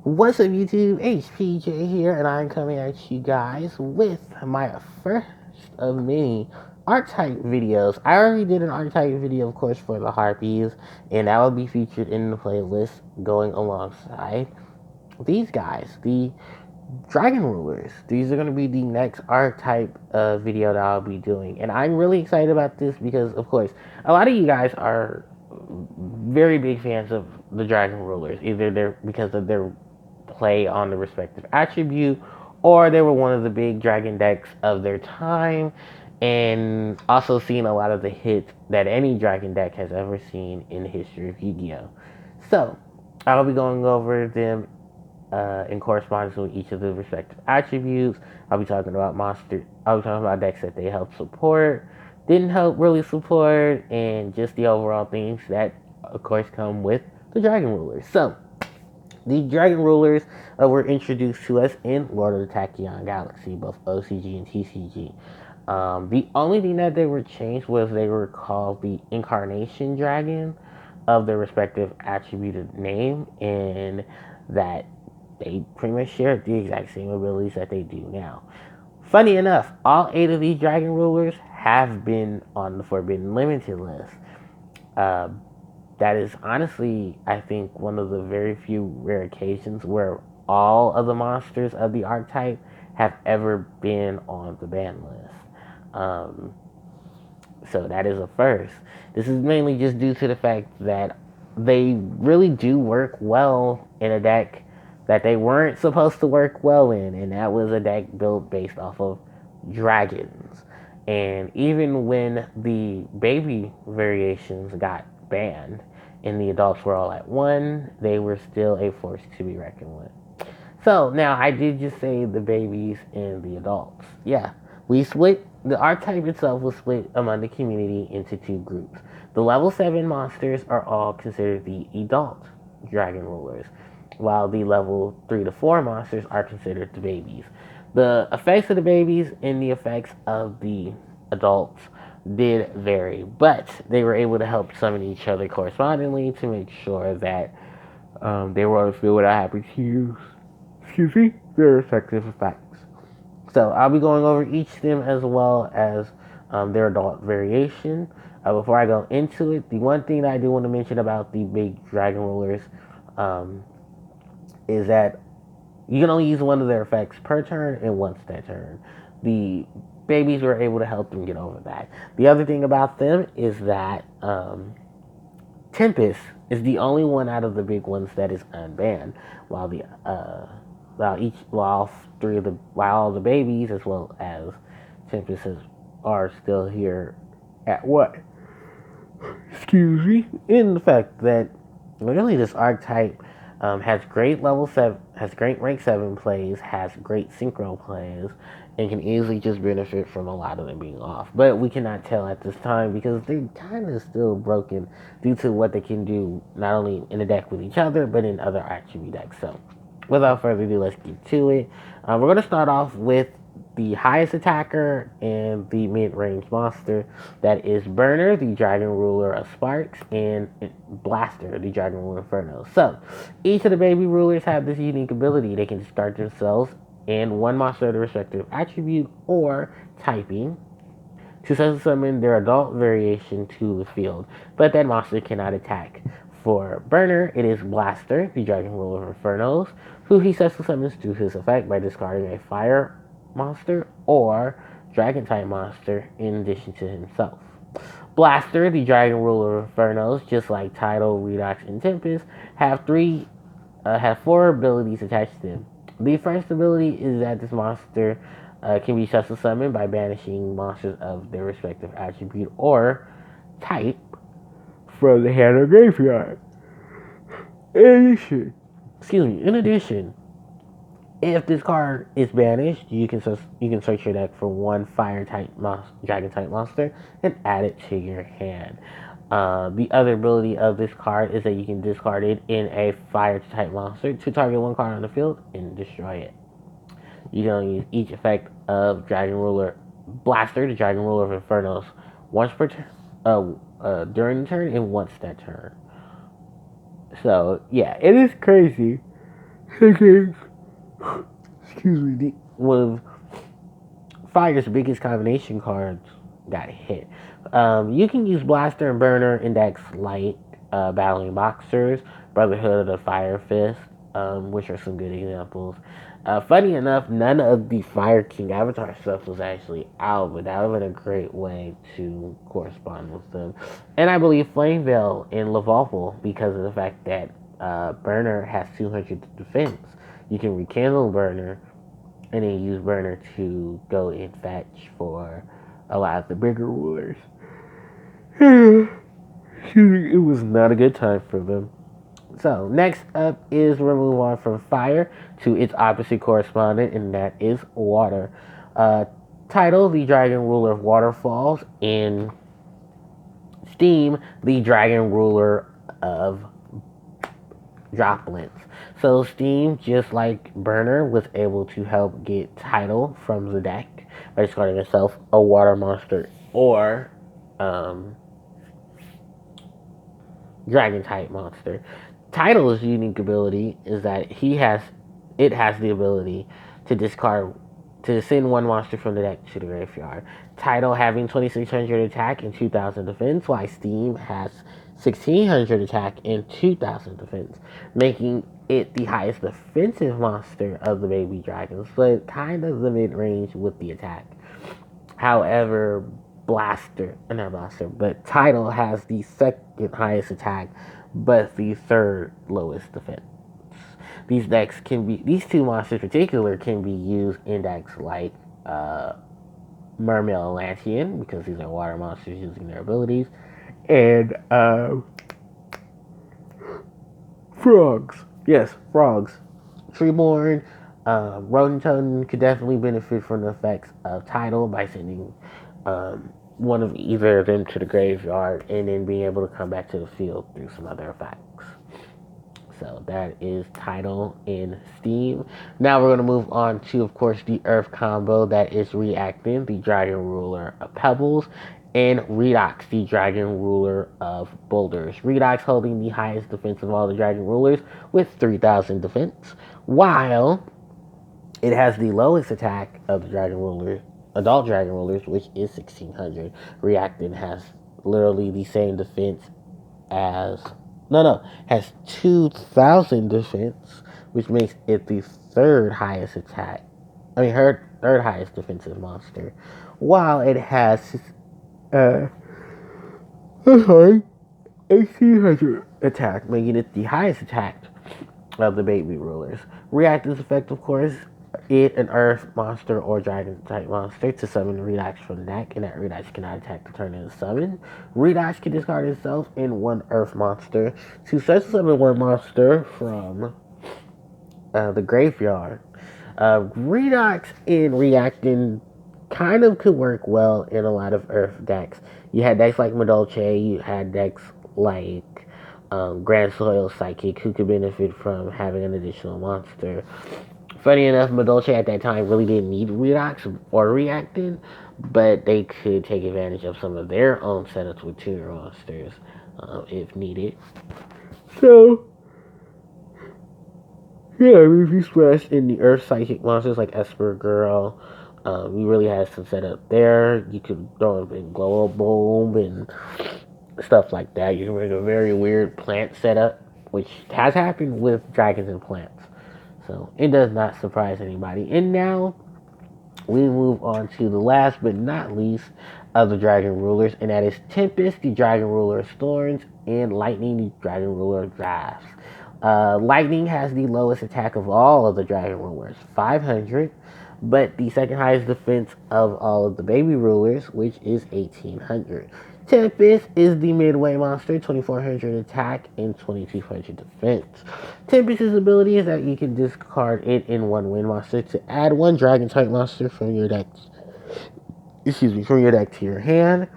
What's up, YouTube? HPJ here, and I'm coming at you guys with my first of many Archetype videos. I already did an Archetype video, of course, for the Harpies, and that will be featured in the playlist going alongside these guys, the Dragon Rulers. These are going to be the next Archetype video that I'll be doing, and I'm really excited about this because, of course, a lot of you guys are very big fans of the Dragon Rulers, either they're because of their play on the respective attribute, or they were one of the big dragon decks of their time, and also seen a lot of the hits that any dragon deck has ever seen in the history of Yu-Gi-Oh! So, I'll be going over them in correspondence with each of the respective attributes. I'll be talking about I'll be talking about decks that they help support, didn't help really support, and just the overall things that, of course, come with the Dragon Rulers. So, the Dragon Rulers were introduced to us in Lord of the Tachyon Galaxy, both OCG and TCG. The only thing that they were changed was they were called the Incarnation Dragon of their respective attributed name, and that they pretty much shared the exact same abilities that they do now. Funny enough, all 8 of these Dragon Rulers have been on the Forbidden Limited list. Uh, that is honestly, I think, one of the very few rare occasions where all of the monsters of the archetype have ever been on the ban list. So that is a first. This is mainly just due to the fact that they really do work well in a deck that they weren't supposed to work well in, and that was a deck built based off of dragons. And even when the baby variations got banned and the adults were all at 1, they were still a force to be reckoned with. So now I did just say the babies and the adults. Yeah, we split the archetype itself was split among the community into 2 groups. The level 7 monsters are all considered the adult dragon rulers, while the level 3 to 4 monsters are considered the babies. The effects of the babies and the effects of the adults did vary, but they were able to help summon each other correspondingly to make sure that they were on the field without having to use, their respective effects. So I'll be going over each of them as well as their adult variation. Before I go into it, the one thing that I do want to mention about the big dragon rulers um, is that you can only use one of their effects per turn and once that turn. The babies were able to help them get over that. The other thing about them is that Tempest is the only one out of the big ones that is unbanned, while the while all the babies as well as Tempest are still here at what? Excuse me. In the fact that really this archetype has great rank 7 plays, has great synchro plays, and can easily just benefit from a lot of them being off. But we cannot tell at this time because they're kind of still broken due to what they can do not only in a deck with each other, but in other attribute decks. So without further ado, let's get to it. We're going to start off with the highest attacker and the mid-range monster. That is Burner, the Dragon Ruler of Sparks, and Blaster, the Dragon Ruler of Inferno. So, each of the baby rulers have this unique ability. They can discard themselves and one monster of the respective attribute or typing to summon their adult variation to the field, but that monster cannot attack. For Burner, it is Blaster, the Dragon Ruler of Infernos, who he summons through his effect by discarding a fire monster or dragon type monster in addition to himself. Blaster, the Dragon Ruler of Infernos, just like Tidal, Redox, and Tempest, have 4 abilities attached to them. The first ability is that this monster can be special summoned by banishing monsters of their respective attribute or type from the hand or graveyard. In addition, if this card is banished, you can search your deck for one fire type dragon type monster and add it to your hand. The other ability of this card is that you can discard it in a fire type monster to target one card on the field and destroy it. You can only use each effect of Dragon Ruler Blaster, the Dragon Ruler of Infernos, once per turn, during the turn and once that turn. So yeah, it is crazy Thinking, excuse me, one of Fire's biggest combination cards got hit. You can use Blaster and Burner, Index Light, Battling Boxers, Brotherhood of the Fire Fist, which are some good examples. Funny enough, none of the Fire King Avatar stuff was actually out, but that would have been a great way to correspond with them. And I believe Flame Veil in Lavalval, because of the fact that Burner has 200 defense. You can rekindle Burner and then use Burner to go and fetch for a lot of the bigger rulers. It was not a good time for them. So, next up is we'll move on from fire to its opposite correspondent, and that is water. Title, the Dragon Ruler of Waterfalls. In Steam, the Dragon Ruler of Droplets. So Steam, just like Burner, was able to help get Title from the deck by discarding itself a water monster or dragon type monster. Title's unique ability is that it has the ability to send one monster from the deck to the graveyard. Title having 2600 attack and 2000 defense, while Steam has 1600 attack and 2000 defense, making it the highest defensive monster of the baby dragons, but kind of the mid range with the attack. However, but Title has the second highest attack, but the third lowest defense. These two monsters in particular can be used in decks like Mermail and Lantean, because these are water monsters using their abilities, and frogs. Yes, frogs. Treeborn, Rodent could definitely benefit from the effects of Tidal by sending one of either of them to the graveyard and then being able to come back to the field through some other effects. So that is Tidal in Steam. Now we're going to move on to, of course, the Earth combo that is reacting, the Dragon Ruler of Pebbles, and Redox, the Dragon Ruler of Boulders. Redox holding the highest defense of all the Dragon Rulers with 3000 defense, while it has the lowest attack of the Dragon Rulers, adult Dragon Rulers, which is 1600. Reacting has literally the same defense as has 2000 defense, which makes it the third highest attack. Her third highest defensive monster, while it has 1800 attack, making it the highest attack of the baby rulers. Reactive's effect, of course, an earth monster or dragon type monster to summon Redox from the deck, and that Redox cannot attack the turn it is summoned. Redox can discard itself and one earth monster to summon one monster from the graveyard. Redox in reacting kind of could work well in a lot of earth decks. You had decks like Madolche, you had decks like Grand Soil Psychic, who could benefit from having an additional monster. Funny enough, Madolche at that time really didn't need Redox or Reacting, but they could take advantage of some of their own setups with tuner monsters if needed. So, yeah, if you splash in the Earth Psychic monsters like Esper Girl, we really had some setup there. You could throw in Glow Boom and stuff like that. You can make a very weird plant setup, which has happened with dragons and plants. So it does not surprise anybody. And now we move on to the last but not least of the Dragon Rulers, and that is Tempest, the Dragon Ruler of Storms, and Lightning, the Dragon Ruler of Drafts. Lightning has the lowest attack of all of the Dragon Rulers, 500, but the second highest defense of all of the baby rulers, which is 1800. Tempest is the midway monster, 2400 attack and 2200 defense. Tempest's ability is that you can discard it in one wind monster to add one dragon type monster from your deck. From your deck to your hand.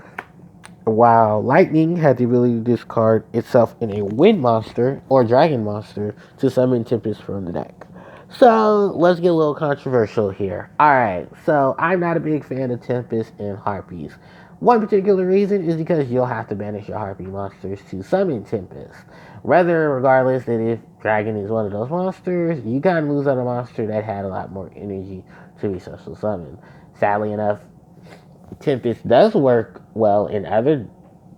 While Lightning had the ability to discard itself in a wind monster or dragon monster to summon Tempest from the deck. So let's get a little controversial here. Alright, so I'm not a big fan of Tempest and Harpies. One particular reason is because you'll have to banish your Harpie monsters to summon Tempest. Rather, regardless that if Dragon is one of those monsters, you kind of lose on a monster that had a lot more energy to be special summoned. Sadly enough, Tempest does work well in other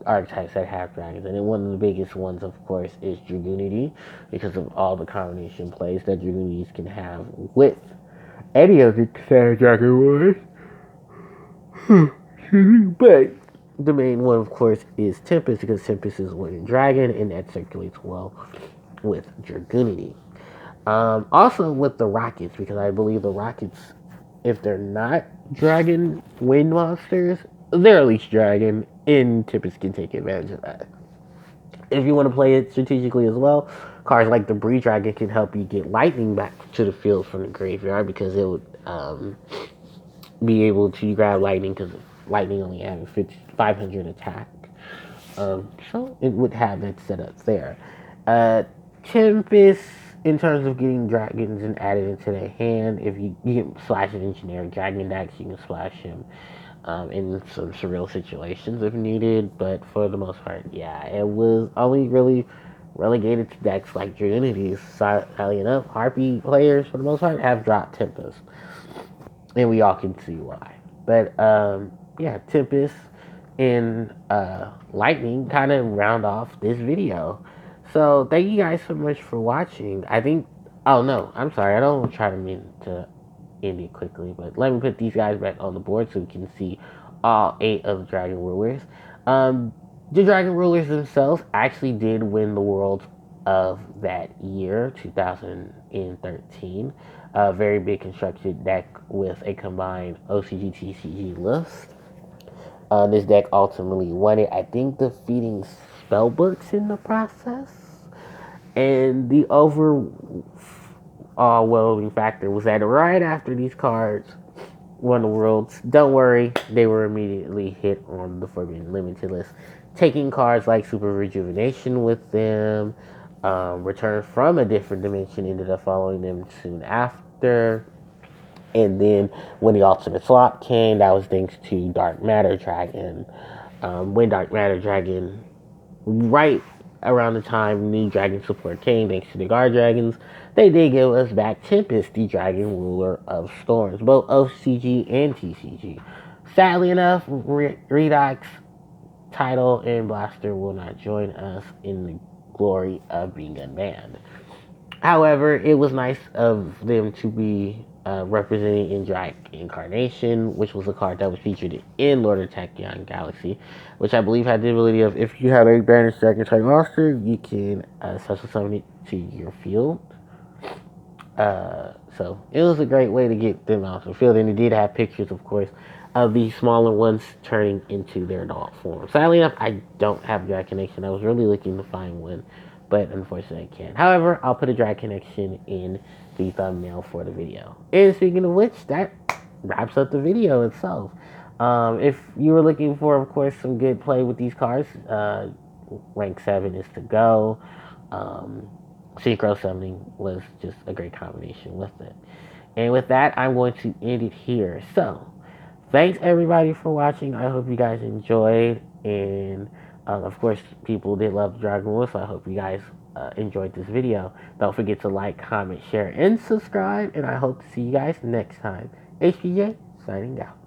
archetypes that have dragons, and then one of the biggest ones, of course, is Dragoonity, because of all the combination plays that Dragoonities can have with any of the Dragon Warriors. But the main one, of course, is Tempest, because Tempest is one dragon, and that circulates well with Dragoonity. Also with the Rockets, because I believe the Rockets, if they're not dragon wind monsters, they're at least dragon, and Tempest can take advantage of that. If you want to play it strategically as well, cards like the Bree Dragon can help you get lightning back to the field from the graveyard, because it would be able to grab lightning, because lightning only has 500 attack. So it would have that set up there. Tempest, in terms of getting dragons and added into their hand, if you can splash it in generic dragon decks, you can splash him in some surreal situations if needed, but for the most part, yeah, it was only really relegated to decks like Dragonities. Sadly enough, Harpie players, for the most part, have dropped Tempest, and we all can see why. But yeah, Tempest and Lightning kind of round off this video. So thank you guys so much for watching. I think, oh no, I'm sorry, I don't try to mean to end it quickly, but let me put these guys back on the board so we can see all 8 of the Dragon Rulers. The Dragon Rulers themselves actually did win the Worlds of that year, 2013. A very big constructed deck with a combined OCG TCG list. This deck ultimately won it, I think, defeating Spellbooks in the process. And the overwhelming factor was that right after these cards won the Worlds, don't worry, they were immediately hit on the Forbidden Limited list, taking cards like Super Rejuvenation with them. Return from a Different Dimension ended up following them soon after. And then when the Ultimate Slot came, that was thanks to Dark Matter Dragon. When Dark Matter Dragon, right around the time new Dragon support came, thanks to the Guard Dragons, they did give us back Tempest, the Dragon Ruler of Storms, both OCG and TCG. Sadly enough, Redox, Tidal, and Blaster will not join us in the glory of being unbanned. However, it was nice of them to be represented in Drake Incarnation, which was a card that was featured in Lord of Tachyon Galaxy, which I believe had the ability of, if you have a banished dragon type monster, you can special summon it to your field. So it was a great way to get them out of the field, and it did have pictures, of course, of the smaller ones turning into their adult form. Sadly enough, I don't have Drag Connection. I was really looking to find one, but unfortunately I can't. However, I'll put a Drag Connection in the thumbnail for the video. And speaking of which, that wraps up the video itself. If you were looking for, of course, some good play with these cards, rank 7 is to go. Synchro Summoning was just a great combination with it. And with that, I'm going to end it here. So, thanks everybody for watching. I hope you guys enjoyed. And, of course, people did love Dragon Ball, so I hope you guys enjoyed this video. Don't forget to like, comment, share, and subscribe. And I hope to see you guys next time. HPJ, signing out.